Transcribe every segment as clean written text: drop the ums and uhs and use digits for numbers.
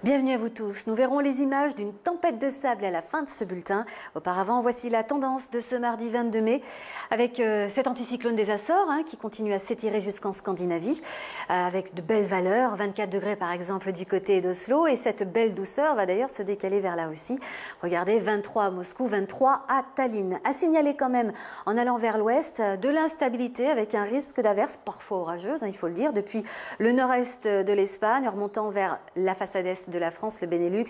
Bienvenue à vous tous. Nous verrons les images d'une tempête de sable à la fin de ce bulletin. Auparavant, voici la tendance de ce mardi 22 mai avec cet anticyclone des Açores qui continue à s'étirer jusqu'en Scandinavie avec de belles valeurs, 24 degrés par exemple du côté d'Oslo, et cette belle douceur va d'ailleurs se décaler vers là aussi. Regardez, 23 à Moscou, 23 à Tallinn. À signaler quand même en allant vers l'ouest de l'instabilité avec un risque d'averses parfois orageuses, il faut le dire, depuis le nord-est de l'Espagne remontant vers la façade est de la France, le Benelux.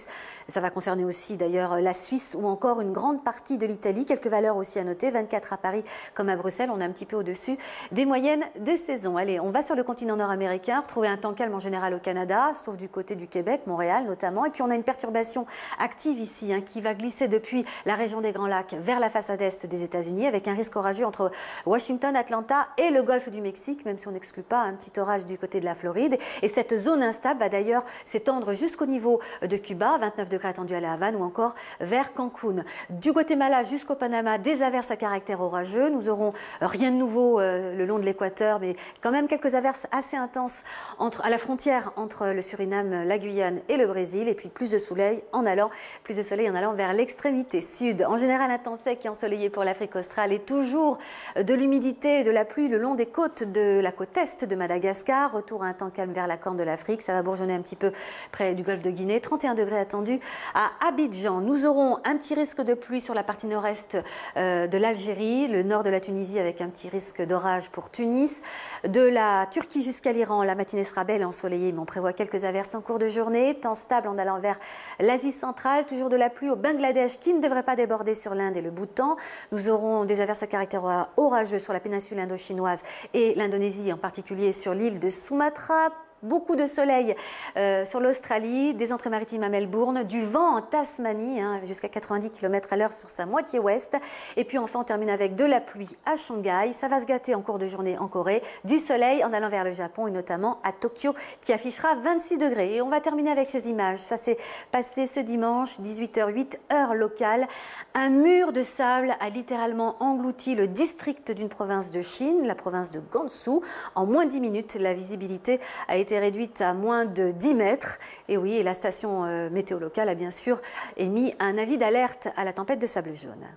Ça va concerner aussi d'ailleurs la Suisse ou encore une grande partie de l'Italie. Quelques valeurs aussi à noter, 24 à Paris comme à Bruxelles. On est un petit peu au-dessus des moyennes de saison. Allez, on va sur le continent nord-américain, retrouver un temps calme en général au Canada, sauf du côté du Québec, Montréal notamment. Et puis on a une perturbation active ici qui va glisser depuis la région des Grands Lacs vers la façade est des États-Unis avec un risque orageux entre Washington, Atlanta et le golfe du Mexique, même si on n'exclut pas un petit orage du côté de la Floride. Et cette zone instable va d'ailleurs s'étendre jusqu'au niveau de Cuba, 29 degrés attendus à la Havane ou encore vers Cancun. Du Guatemala jusqu'au Panama, des averses à caractère orageux. Nous aurons rien de nouveau le long de l'équateur, mais quand même quelques averses assez intenses à la frontière entre le Suriname, la Guyane et le Brésil. Et puis plus de soleil en allant vers l'extrémité sud. En général, un temps sec et ensoleillé pour l'Afrique australe et toujours de l'humidité et de la pluie le long des côtes de la côte est de Madagascar. Retour à un temps calme vers la Corne de l'Afrique. Ça va bourgeonner un petit peu près du golfe de Guinée. 31 degrés attendus à Abidjan. Nous aurons un petit risque de pluie sur la partie nord-est de l'Algérie, le nord de la Tunisie avec un petit risque d'orage pour Tunis. De la Turquie jusqu'à l'Iran, la matinée sera belle et ensoleillée, mais on prévoit quelques averses en cours de journée. Temps stable en allant vers l'Asie centrale. Toujours de la pluie au Bangladesh qui ne devrait pas déborder sur l'Inde et le Bhoutan. Nous aurons des averses à caractère orageux sur la péninsule indo-chinoise et l'Indonésie, en particulier sur l'île de Sumatra. Beaucoup de soleil sur l'Australie, des entrées maritimes à Melbourne, du vent en Tasmanie, jusqu'à 90 km à l'heure sur sa moitié ouest. Et puis enfin, on termine avec de la pluie à Shanghai. Ça va se gâter en cours de journée en Corée. Du soleil en allant vers le Japon et notamment à Tokyo qui affichera 26 degrés. Et on va terminer avec ces images. Ça s'est passé ce dimanche, 18h08, heure locale. Un mur de sable a littéralement englouti le district d'une province de Chine, la province de Gansu. En moins de 10 minutes, la visibilité a été réduite à moins de 10 mètres. Et oui, et la station météo locale a bien sûr émis un avis d'alerte à la tempête de sable jaune.